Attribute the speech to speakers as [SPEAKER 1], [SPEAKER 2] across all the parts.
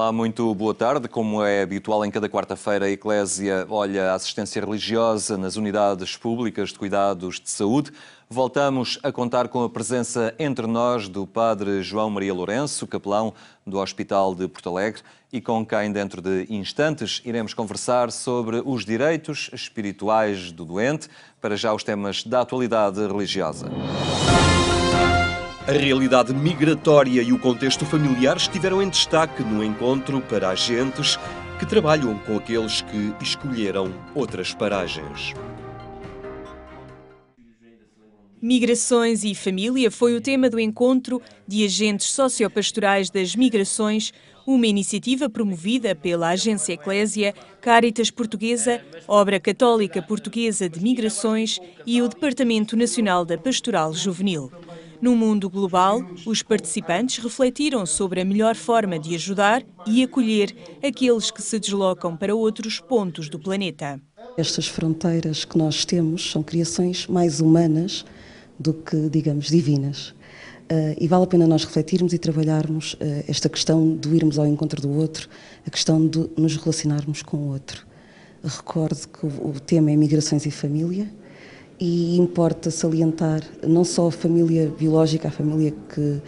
[SPEAKER 1] Olá, muito boa tarde. Como é habitual em cada quarta-feira, a Eclésia olha a assistência religiosa nas unidades públicas de cuidados de saúde. Voltamos a contar com a presença entre nós do Padre João Maria Lourenço, capelão do Hospital de Porto Alegre, e com quem dentro de instantes iremos conversar sobre os direitos espirituais do doente, para já os temas da atualidade religiosa.
[SPEAKER 2] A realidade migratória e o contexto familiar estiveram em destaque no encontro para agentes que trabalham com aqueles que escolheram outras paragens.
[SPEAKER 3] Migrações e família foi o tema do encontro de agentes sociopastorais das migrações, uma iniciativa promovida pela Agência Eclésia, Caritas Portuguesa, Obra Católica Portuguesa de Migrações e o Departamento Nacional da Pastoral Juvenil. No mundo global, os participantes refletiram sobre a melhor forma de ajudar e acolher aqueles que se deslocam para outros pontos do planeta.
[SPEAKER 4] Estas fronteiras que nós temos são criações mais humanas do que, digamos, divinas. E vale a pena nós refletirmos e trabalharmos esta questão de irmos ao encontro do outro, a questão de nos relacionarmos com o outro. Recordo que o tema é migrações e família. E importa salientar não só a família biológica, a família que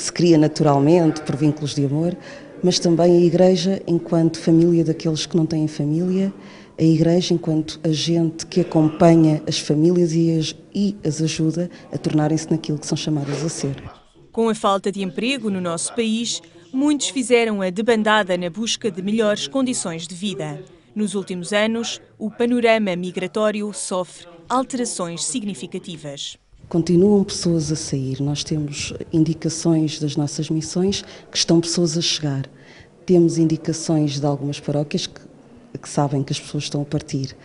[SPEAKER 4] se cria naturalmente por vínculos de amor, mas também a Igreja enquanto família daqueles que não têm família, a Igreja enquanto agente que acompanha as famílias e as ajuda a tornarem-se naquilo que são chamadas a ser.
[SPEAKER 3] Com a falta de emprego no nosso país, muitos fizeram a debandada na busca de melhores condições de vida. Nos últimos anos, o panorama migratório sofre alterações significativas.
[SPEAKER 4] Continuam pessoas a sair, nós temos indicações das nossas missões que estão pessoas a chegar. Temos indicações de algumas paróquias que sabem que as pessoas estão a partir.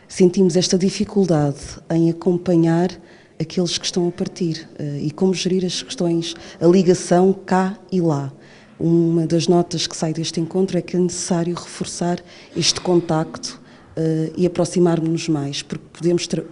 [SPEAKER 4] Sentimos esta dificuldade em acompanhar aqueles que estão a partir e como gerir as questões, a ligação cá e lá. Uma das notas que sai deste encontro é que é necessário reforçar este contacto e aproximar-nos mais, porque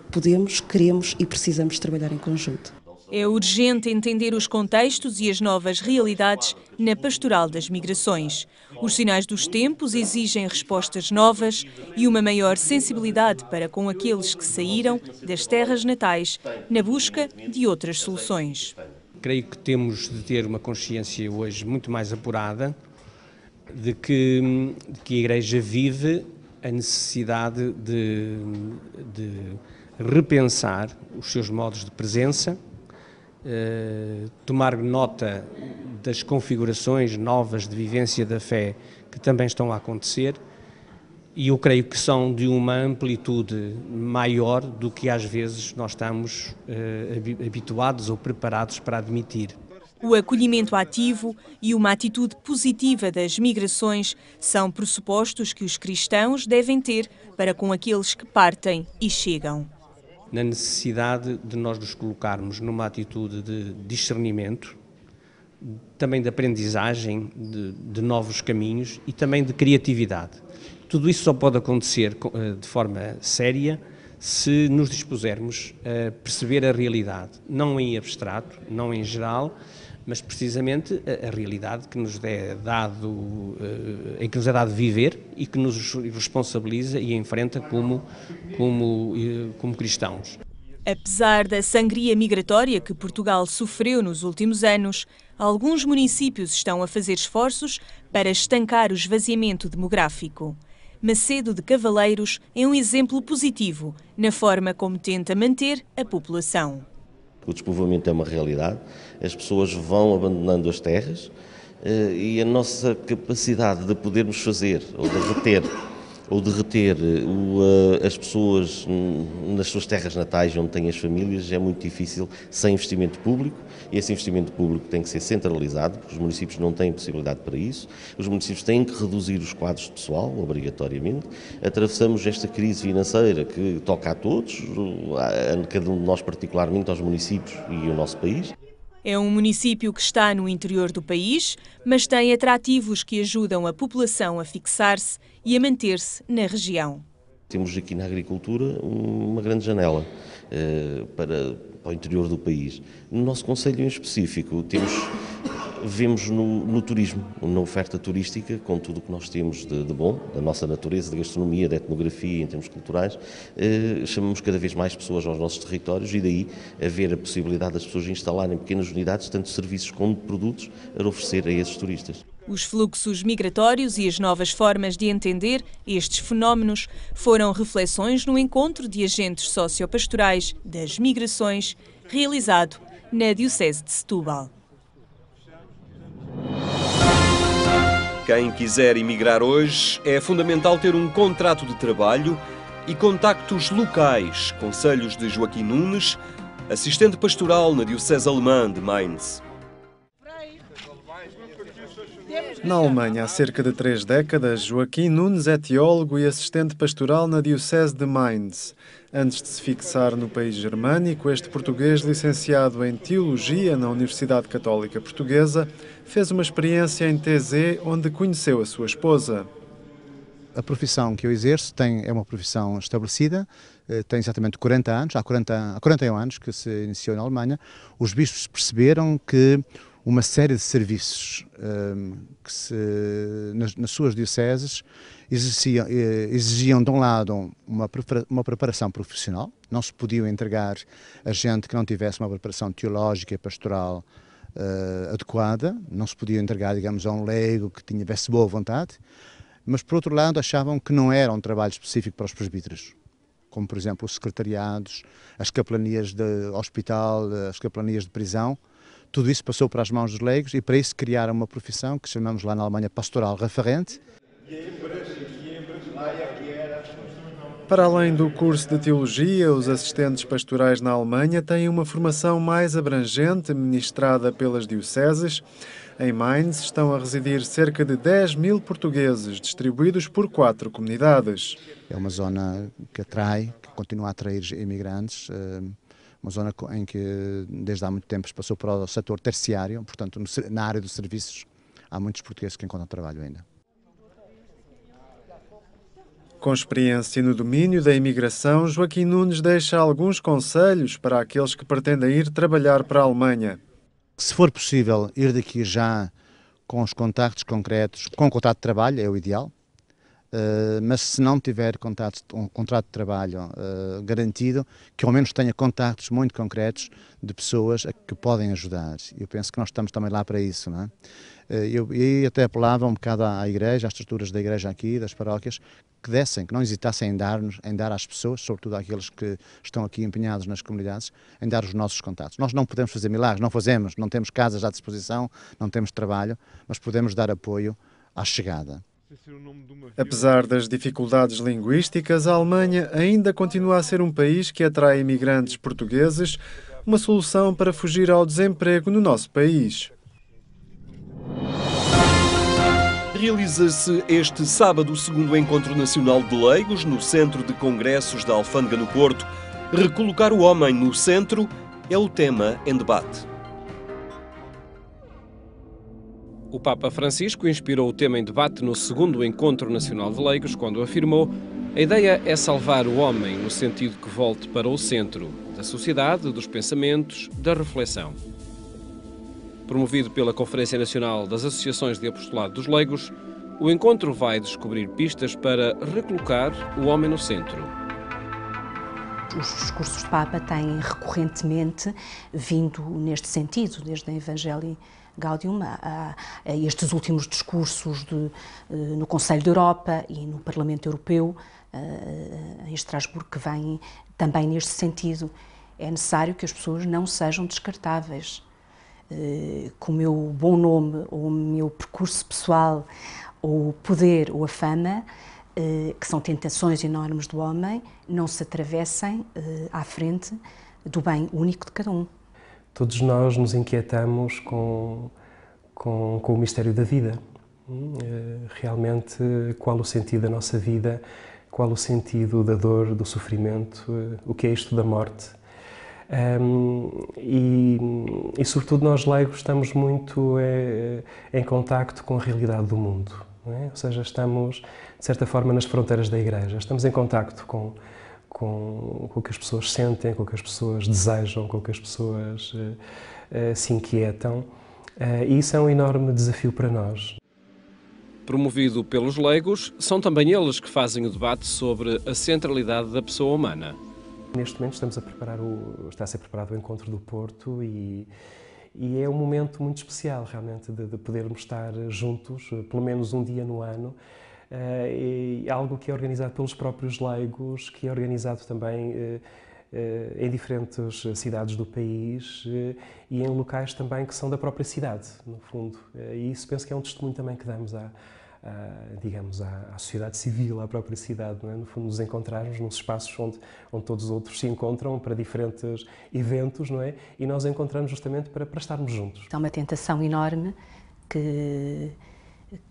[SPEAKER 4] podemos, queremos e precisamos trabalhar em conjunto.
[SPEAKER 3] É urgente entender os contextos e as novas realidades na pastoral das migrações. Os sinais dos tempos exigem respostas novas e uma maior sensibilidade para com aqueles que saíram das terras natais na busca de outras soluções.
[SPEAKER 5] Creio que temos de ter uma consciência hoje muito mais apurada de que a Igreja vive a necessidade de repensar os seus modos de presença, tomar nota das configurações novas de vivência da fé que também estão a acontecer, e eu creio que são de uma amplitude maior do que às vezes nós estamos habituados ou preparados para admitir.
[SPEAKER 3] O acolhimento ativo e uma atitude positiva das migrações são pressupostos que os cristãos devem ter para com aqueles que partem e chegam.
[SPEAKER 5] Na necessidade de nós nos colocarmos numa atitude de discernimento, também de aprendizagem de novos caminhos e também de criatividade. Tudo isso só pode acontecer de forma séria se nos dispusermos a perceber a realidade, não em abstrato, não em geral, mas precisamente a realidade que nos é dado, em que nos é dado viver e que nos responsabiliza e enfrenta como cristãos.
[SPEAKER 3] Apesar da sangria migratória que Portugal sofreu nos últimos anos, alguns municípios estão a fazer esforços para estancar o esvaziamento demográfico. Macedo de Cavaleiros é um exemplo positivo na forma como tenta manter a população.
[SPEAKER 6] O despovoamento é uma realidade, as pessoas vão abandonando as terras e a nossa capacidade de podermos fazer ou de reter as pessoas nas suas terras natais, onde têm as famílias, é muito difícil sem investimento público, e esse investimento público tem que ser centralizado, porque os municípios não têm possibilidade para isso, os municípios têm que reduzir os quadros de pessoal, obrigatoriamente. Atravessamos esta crise financeira que toca a todos, a cada um de nós particularmente, aos municípios e ao nosso país.
[SPEAKER 3] É um município que está no interior do país, mas tem atrativos que ajudam a população a fixar-se e a manter-se na região.
[SPEAKER 6] Temos aqui na agricultura uma grande janela para o interior do país. No nosso concelho em específico temos vemos no turismo, na oferta turística, com tudo o que nós temos de bom, da nossa natureza, da gastronomia, da etnografia, em termos culturais, chamamos cada vez mais pessoas aos nossos territórios e daí haver a possibilidade das pessoas instalarem pequenas unidades, tanto serviços como produtos, a oferecer a esses turistas.
[SPEAKER 3] Os fluxos migratórios e as novas formas de entender estes fenómenos foram reflexões no encontro de agentes sociopastorais das migrações, realizado na Diocese de Setúbal.
[SPEAKER 2] Quem quiser emigrar hoje, é fundamental ter um contrato de trabalho e contactos locais. Conselhos de Joaquim Nunes, assistente pastoral na Diocese Alemã de Mainz.
[SPEAKER 7] Na Alemanha, há cerca de 3 décadas, Joaquim Nunes é teólogo e assistente pastoral na Diocese de Mainz. Antes de se fixar no país germânico, este português, licenciado em Teologia na Universidade Católica Portuguesa, fez uma experiência em TZ, onde conheceu a sua esposa.
[SPEAKER 8] A profissão que eu exerço é uma profissão estabelecida, tem exatamente 40 anos, há 41 anos que se iniciou na Alemanha. Os bispos perceberam que uma série de serviços nas suas dioceses exigiam, de um lado, uma preparação profissional. Não se podiam entregar a gente que não tivesse uma preparação teológica e pastoral adequada, não se podia entregar, digamos, a um leigo que tivesse boa vontade, mas, por outro lado, achavam que não era um trabalho específico para os presbíteros, como, por exemplo, os secretariados, as capelanias de hospital, as capelanias de prisão. Tudo isso passou para as mãos dos leigos e para isso criaram uma profissão que chamamos lá na Alemanha pastoral referente.
[SPEAKER 7] Para além do curso de teologia, os assistentes pastorais na Alemanha têm uma formação mais abrangente ministrada pelas dioceses. Em Mainz estão a residir cerca de 10.000 portugueses, distribuídos por 4 comunidades.
[SPEAKER 8] É uma zona que atrai, que continua a atrair imigrantes. Uma zona em que desde há muito tempo se passou para o setor terciário, portanto na área dos serviços há muitos portugueses que encontram trabalho ainda.
[SPEAKER 7] Com experiência no domínio da imigração, Joaquim Nunes deixa alguns conselhos para aqueles que pretendem ir trabalhar para a Alemanha.
[SPEAKER 8] Se for possível ir daqui já com os contactos concretos, com o contrato de trabalho é o ideal. Mas se não tiver um contrato de trabalho garantido, que ao menos tenha contactos muito concretos de pessoas a que podem ajudar. Eu penso que nós estamos também lá para isso, não é? Eu até apelava um bocado à igreja, às estruturas da igreja aqui, das paróquias, que não hesitassem em dar às pessoas, sobretudo àqueles que estão aqui empenhados nas comunidades, em dar os nossos contactos. Nós não podemos fazer milagres, não temos casas à disposição, não temos trabalho, mas podemos dar apoio à chegada.
[SPEAKER 7] Apesar das dificuldades linguísticas, a Alemanha ainda continua a ser um país que atrai imigrantes portugueses, uma solução para fugir ao desemprego no nosso país.
[SPEAKER 2] Realiza-se este sábado o 2º Encontro Nacional de Leigos no Centro de Congressos da Alfândega no Porto. Recolocar o homem no centro é o tema em debate.
[SPEAKER 9] O Papa Francisco inspirou o tema em debate no 2º Encontro Nacional de Leigos, quando afirmou: a ideia é salvar o homem no sentido que volte para o centro da sociedade, dos pensamentos, da reflexão. Promovido pela Conferência Nacional das Associações de Apostolado dos Leigos, o encontro vai descobrir pistas para recolocar o homem no centro.
[SPEAKER 10] Os discursos do Papa têm recorrentemente vindo neste sentido, desde a Evangelii Gaudium a estes últimos discursos no Conselho da Europa e no Parlamento Europeu, em Estrasburgo, que vêm também neste sentido. É necessário que as pessoas não sejam descartáveis. Com o meu bom nome, ou o meu percurso pessoal, ou o poder ou a fama, que são tentações enormes do homem, não se atravessem à frente do bem único de cada um.
[SPEAKER 11] Todos nós nos inquietamos com o mistério da vida. Realmente, qual o sentido da nossa vida, qual o sentido da dor, do sofrimento, o que é isto da morte. E sobretudo nós leigos estamos muito em contacto com a realidade do mundo, não é? Ou seja, estamos de certa forma nas fronteiras da Igreja, estamos em contacto com o que as pessoas sentem, com o que as pessoas desejam, com o que as pessoas se inquietam, E isso é um enorme desafio para nós.
[SPEAKER 9] Promovido pelos leigos, são também eles que fazem o debate sobre a centralidade da pessoa humana.
[SPEAKER 11] Neste momento está a ser preparado o Encontro do Porto e é um momento muito especial, realmente, de podermos estar juntos, pelo menos um dia no ano, e algo que é organizado pelos próprios leigos, que é organizado também em diferentes cidades do país e em locais também que são da própria cidade, no fundo. E isso penso que é um testemunho também que damos à sociedade civil, à própria cidade, não é? No fundo, nos encontrarmos nos espaços onde todos os outros se encontram para diferentes eventos, não é? E nós encontramos justamente para estarmos juntos.
[SPEAKER 10] Há uma tentação enorme que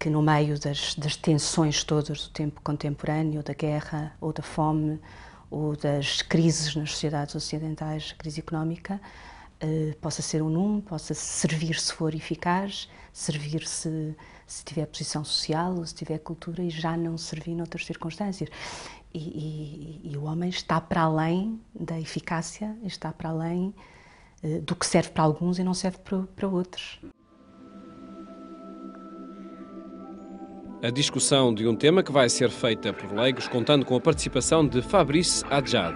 [SPEAKER 10] no meio das tensões todas do tempo contemporâneo, ou da guerra, ou da fome, ou das crises nas sociedades ocidentais, a crise económica, possa ser um nume, possa servir se for eficaz, servir se tiver posição social ou se tiver cultura e já não servir noutras circunstâncias. E o homem está para além da eficácia, está para além do que serve para alguns e não serve para outros.
[SPEAKER 9] A discussão de um tema que vai ser feita por leigos, contando com a participação de Fabrice Adjad,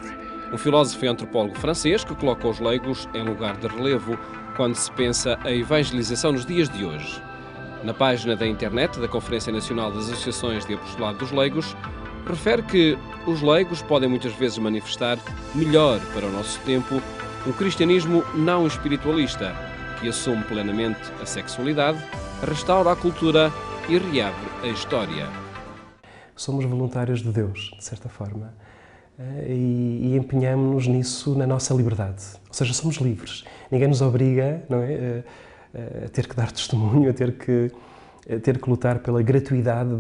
[SPEAKER 9] um filósofo e antropólogo francês que coloca os leigos em lugar de relevo quando se pensa a evangelização nos dias de hoje. Na página da internet da Conferência Nacional das Associações de Apostolado dos Leigos, refere que os leigos podem muitas vezes manifestar melhor para o nosso tempo um cristianismo não espiritualista, que assume plenamente a sexualidade, restaura a cultura e reabre a história.
[SPEAKER 11] Somos voluntários de Deus, de certa forma, e empenhamos-nos nisso na nossa liberdade. Ou seja, somos livres. Ninguém nos obriga, não é, a ter que dar testemunho, a ter que lutar pela gratuidade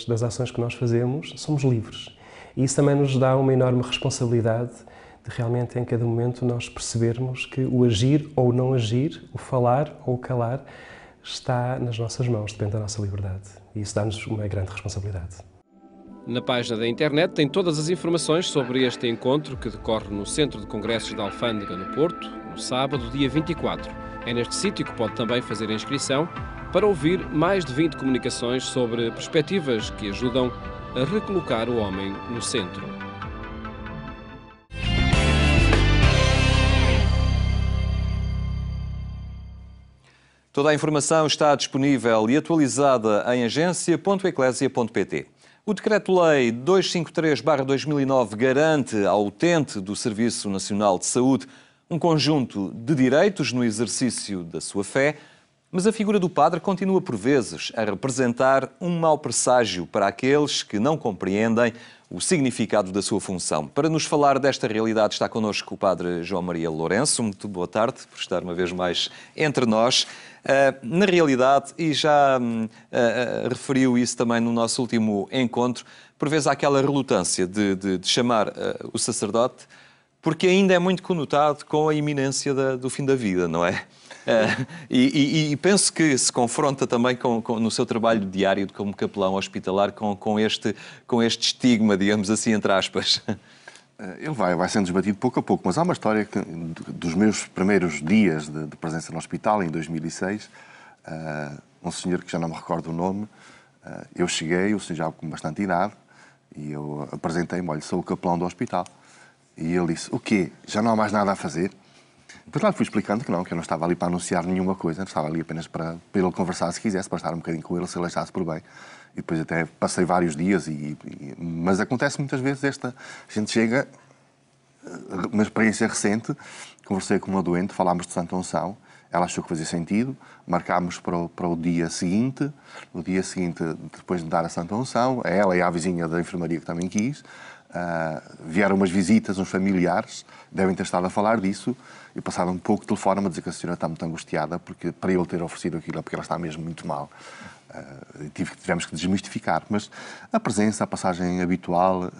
[SPEAKER 11] das ações que nós fazemos. Somos livres. E isso também nos dá uma enorme responsabilidade de realmente, em cada momento, nós percebermos que o agir ou não agir, o falar ou o calar, está nas nossas mãos, depende da nossa liberdade. E isso dá-nos uma grande responsabilidade.
[SPEAKER 9] Na página da internet tem todas as informações sobre este encontro que decorre no Centro de Congressos da Alfândega, no Porto, no sábado, dia 24. É neste sítio que pode também fazer a inscrição para ouvir mais de 20 comunicações sobre perspectivas que ajudam a recolocar o homem no centro.
[SPEAKER 1] Toda a informação está disponível e atualizada em agência.eclesia.pt. O Decreto-Lei 253/2009 garante ao utente do Serviço Nacional de Saúde um conjunto de direitos no exercício da sua fé, mas a figura do padre continua por vezes a representar um mau presságio para aqueles que não compreendem o significado da sua função. Para nos falar desta realidade está connosco o padre João Maria Lourenço. Muito boa tarde por estar uma vez mais entre nós. Na realidade, e já referiu isso também no nosso último encontro, por vezes há aquela relutância de chamar o sacerdote, porque ainda é muito conotado com a iminência do fim da vida, não é? E penso que se confronta também no seu trabalho diário como capelão hospitalar com este estigma, digamos assim, entre aspas.
[SPEAKER 12] Ele vai sendo desbatido pouco a pouco, mas há uma história que, dos meus primeiros dias de presença no hospital, em 2006, um senhor que já não me recordo o nome, eu cheguei, o senhor já com bastante idade, e eu apresentei-me, olha, sou o capelão do hospital. E ele disse, o quê? Já não há mais nada a fazer? Depois lá fui explicando que eu não estava ali para anunciar nenhuma coisa, estava ali apenas para ele conversar se quisesse, para estar um bocadinho com ele, se ele achasse por bem. E depois até passei vários dias, mas acontece muitas vezes a gente chega, uma experiência recente, conversei com uma doente, falámos de Santa Unção, ela achou que fazia sentido, marcámos para o dia seguinte, no dia seguinte, depois de dar a Santa Unção, a ela e à vizinha da enfermaria que também quis, vieram umas visitas, uns familiares, devem ter estado a falar disso, e passaram um pouco de telefone a dizer que a senhora está muito angustiada, porque para ele ter oferecido aquilo é porque ela está mesmo muito mal. Tivemos que desmistificar, mas a presença, a passagem habitual,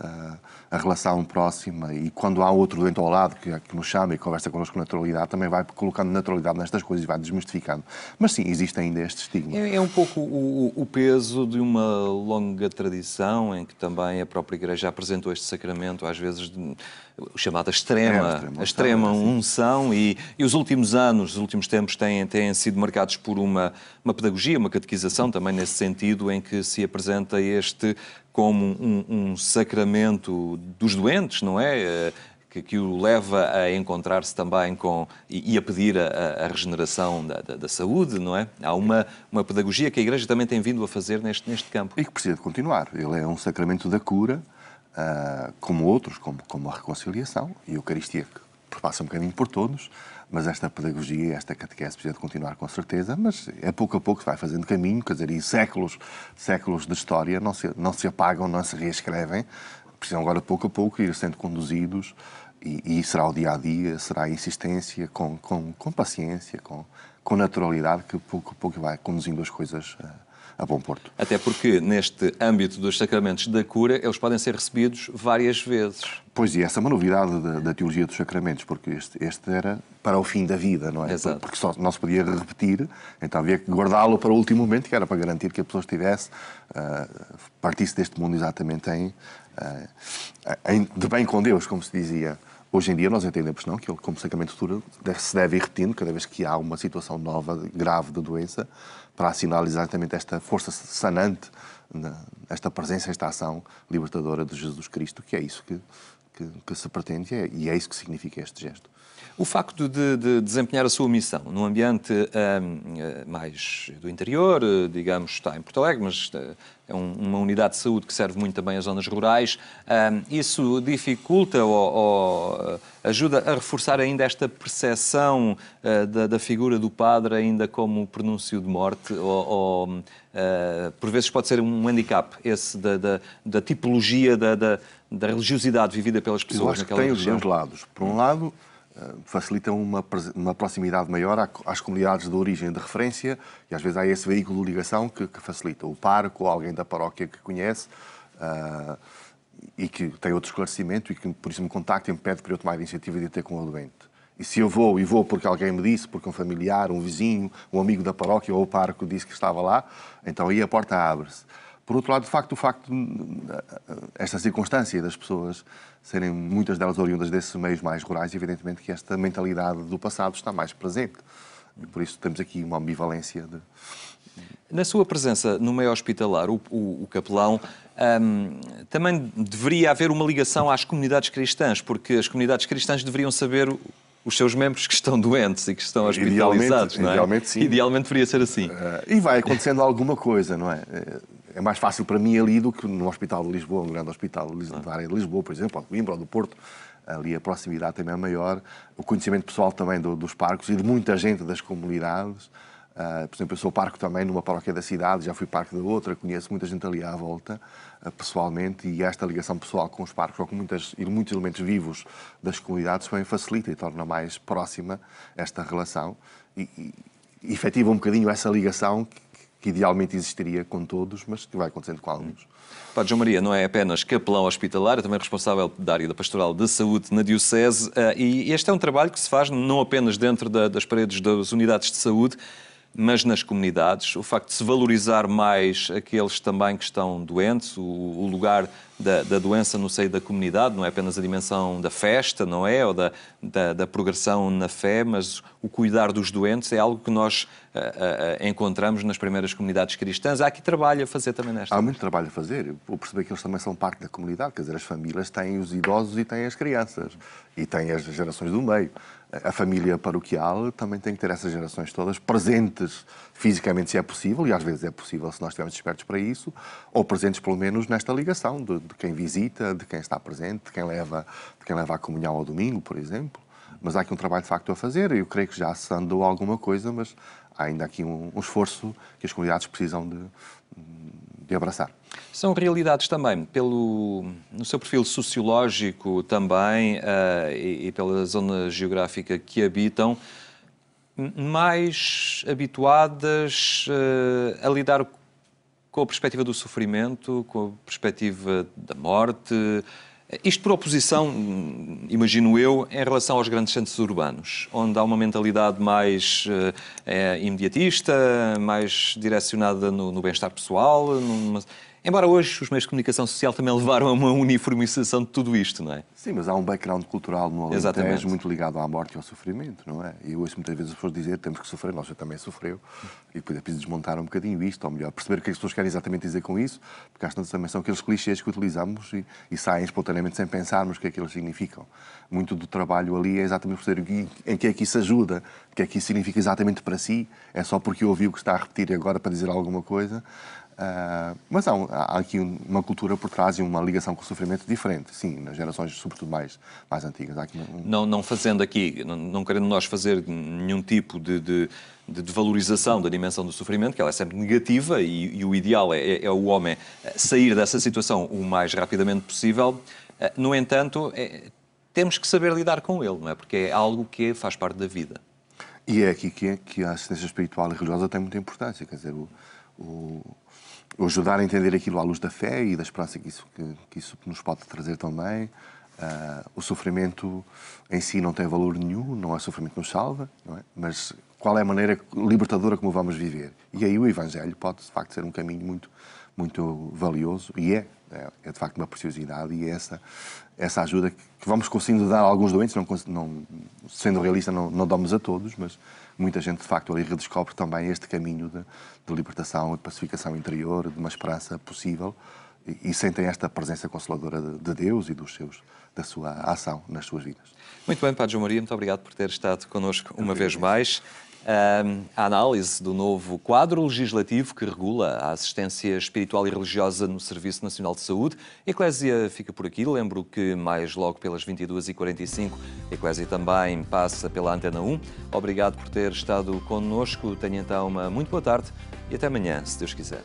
[SPEAKER 12] a relação próxima, e quando há outro doente ao lado que nos chama e conversa connosco com naturalidade, também vai colocando naturalidade nestas coisas e vai desmistificando. Mas sim, existe ainda este estigma.
[SPEAKER 1] É um pouco o peso de uma longa tradição em que também a própria Igreja apresentou este sacramento, às vezes chamada a extrema unção, e os últimos anos, os últimos tempos têm sido marcados por uma pedagogia, uma catequização também nesse sentido, em que se apresenta este como um sacramento dos doentes, não é? Que o leva a encontrar-se também com e a pedir a regeneração da saúde, não é? Há uma pedagogia que a Igreja também tem vindo a fazer neste campo.
[SPEAKER 12] E que precisa de continuar. Ele é um sacramento da cura, como outros, como a reconciliação e a Eucaristia, que passa um bocadinho por todos, mas esta pedagogia, esta catequese precisa de continuar com certeza, mas é pouco a pouco que vai fazendo caminho, quer dizer, e séculos de história não se apagam, não se reescrevem, precisam agora pouco a pouco ir sendo conduzidos e será o dia-a-dia, será a insistência, com paciência, com naturalidade, que pouco a pouco vai conduzindo as coisas a bom porto.
[SPEAKER 1] Até porque, neste âmbito dos sacramentos da cura, eles podem ser recebidos várias vezes.
[SPEAKER 12] Pois, e essa é uma novidade da teologia dos sacramentos, porque este era para o fim da vida, não é?
[SPEAKER 1] Exato.
[SPEAKER 12] Porque só não se podia repetir, então havia que guardá-lo para o último momento, que era para garantir que a pessoa estivesse, partisse deste mundo exatamente de bem com Deus, como se dizia. Hoje em dia nós entendemos não, que ele, como sacramento de cura, se deve ir repetindo cada vez que há uma situação nova, grave de doença, para assinalar exatamente esta força sanante, esta presença, esta ação libertadora de Jesus Cristo, que é isso que se pretende e é isso que significa este gesto.
[SPEAKER 1] O facto de desempenhar a sua missão num ambiente mais do interior, digamos, está em Porto Alegre, mas é uma unidade de saúde que serve muito também às zonas rurais, isso dificulta ou ajuda a reforçar ainda esta percepção da figura do padre ainda como prenúncio de morte ou por vezes pode ser um handicap esse da tipologia da religiosidade vivida pelas pessoas naquela região?
[SPEAKER 12] Eu acho que tem os dois lados. Por um lado, facilita uma proximidade maior às comunidades de origem de referência e às vezes há esse veículo de ligação que facilita. O pároco ou alguém da paróquia que conhece e que tem outro esclarecimento e que por isso me contacta e me pede para eu tomar a iniciativa de ir ter com o doente. E se eu vou porque alguém me disse, porque um familiar, um vizinho, um amigo da paróquia ou o pároco disse que estava lá, então aí a porta abre-se. Por outro lado, o facto esta circunstância das pessoas serem muitas delas oriundas desses meios mais rurais, evidentemente que esta mentalidade do passado está mais presente. E por isso temos aqui uma ambivalência.
[SPEAKER 1] Na sua presença no meio hospitalar, o capelão, também deveria haver uma ligação às comunidades cristãs, porque as comunidades cristãs deveriam saber os seus membros que estão doentes e que estão hospitalizados, não é?
[SPEAKER 12] Idealmente, sim.
[SPEAKER 1] Idealmente deveria ser assim.
[SPEAKER 12] E vai acontecendo alguma coisa, não é? É mais fácil para mim ali do que no Hospital de Lisboa, um grande hospital da área de Lisboa, por exemplo, ou de Coimbra ou do Porto. Ali a proximidade também é maior. O conhecimento pessoal também dos parcos e de muita gente das comunidades. Por exemplo, eu sou parco também numa paróquia da cidade, já fui parco da outra, conheço muita gente ali à volta, pessoalmente, e esta ligação pessoal com os parcos ou com muitos elementos vivos das comunidades também facilita e torna mais próxima esta relação e efetiva um bocadinho essa ligação que idealmente existiria com todos, mas que vai acontecendo com alguns.
[SPEAKER 1] Padre João Maria não é apenas capelão hospitalar, é também responsável da área da Pastoral de Saúde na Diocese, e este é um trabalho que se faz não apenas dentro das paredes das unidades de saúde, mas nas comunidades. O facto de se valorizar mais aqueles também que estão doentes, o lugar da doença no seio da comunidade, não é apenas a dimensão da festa, não é? Ou da progressão na fé, mas o cuidar dos doentes é algo que nós encontramos nas primeiras comunidades cristãs. Há aqui trabalho a fazer também nesta.
[SPEAKER 12] Há muito trabalho a fazer. Eu percebi que eles também são parte da comunidade, quer dizer, as famílias têm os idosos e têm as crianças, e têm as gerações do meio. A família paroquial também tem que ter essas gerações todas presentes fisicamente, se é possível, e às vezes é possível se nós estivermos despertos para isso, ou presentes pelo menos nesta ligação de quem visita, de quem está presente, de quem leva a comunhão ao domingo, por exemplo. Mas há aqui um trabalho de facto a fazer, e eu creio que já se andou alguma coisa, mas há ainda aqui um esforço que as comunidades precisam de abraçar.
[SPEAKER 1] São realidades também, no seu perfil sociológico também e pela zona geográfica que habitam, mais habituadas a lidar com a perspectiva do sofrimento, com a perspectiva da morte. Isto por oposição, imagino eu, em relação aos grandes centros urbanos, onde há uma mentalidade mais imediatista, mais direcionada no bem-estar pessoal. Embora hoje os meios de comunicação social também levaram a uma uniformização de tudo isto, não é?
[SPEAKER 12] Sim, mas há um background cultural no Alentejo muito ligado à morte e ao sofrimento, não é? E eu ouço muitas vezes as pessoas dizer temos que sofrer, nós já também sofreu, e depois é preciso desmontar um bocadinho isto, ou melhor, perceber o que as pessoas querem exatamente dizer com isso, porque às vezes também são aqueles clichês que utilizamos e saem espontaneamente sem pensarmos o que é que eles significam. Muito do trabalho ali é exatamente perceber em que é que isso ajuda, o que é que isso significa exatamente para si, é só porque eu ouvi o que está a repetir agora para dizer alguma coisa. Mas há aqui uma cultura por trás e uma ligação com o sofrimento diferente, sim, nas gerações sobretudo mais antigas. Há aqui
[SPEAKER 1] não fazendo aqui, não querendo nós fazer nenhum tipo de valorização da dimensão do sofrimento, que ela é sempre negativa e o ideal é o homem sair dessa situação o mais rapidamente possível. No entanto, temos que saber lidar com ele, não é? Porque é algo que faz parte da vida.
[SPEAKER 12] E é aqui que a assistência espiritual e religiosa tem muita importância, quer dizer, o ajudar a entender aquilo à luz da fé e da esperança que isso nos pode trazer também. O sofrimento em si não tem valor nenhum, não é sofrimento que nos salva, não é? Mas qual é a maneira libertadora como vamos viver? E aí o Evangelho pode, de facto, ser um caminho muito, muito valioso e é de facto uma preciosidade e é essa ajuda que vamos conseguindo dar a alguns doentes, não, sendo realista não damos a todos, mas muita gente de facto ali redescobre também este caminho de libertação, de pacificação interior, de uma esperança possível e sentem esta presença consoladora de Deus e da sua ação nas suas vidas.
[SPEAKER 1] Muito bem, Padre João Maria, muito obrigado por ter estado connosco uma vez mais. A análise do novo quadro legislativo que regula a assistência espiritual e religiosa no Serviço Nacional de Saúde. A Eclésia fica por aqui. Lembro que mais logo pelas 22h45 a Eclésia também passa pela Antena 1. Obrigado por ter estado connosco. Tenha então uma muito boa tarde e até amanhã, se Deus quiser.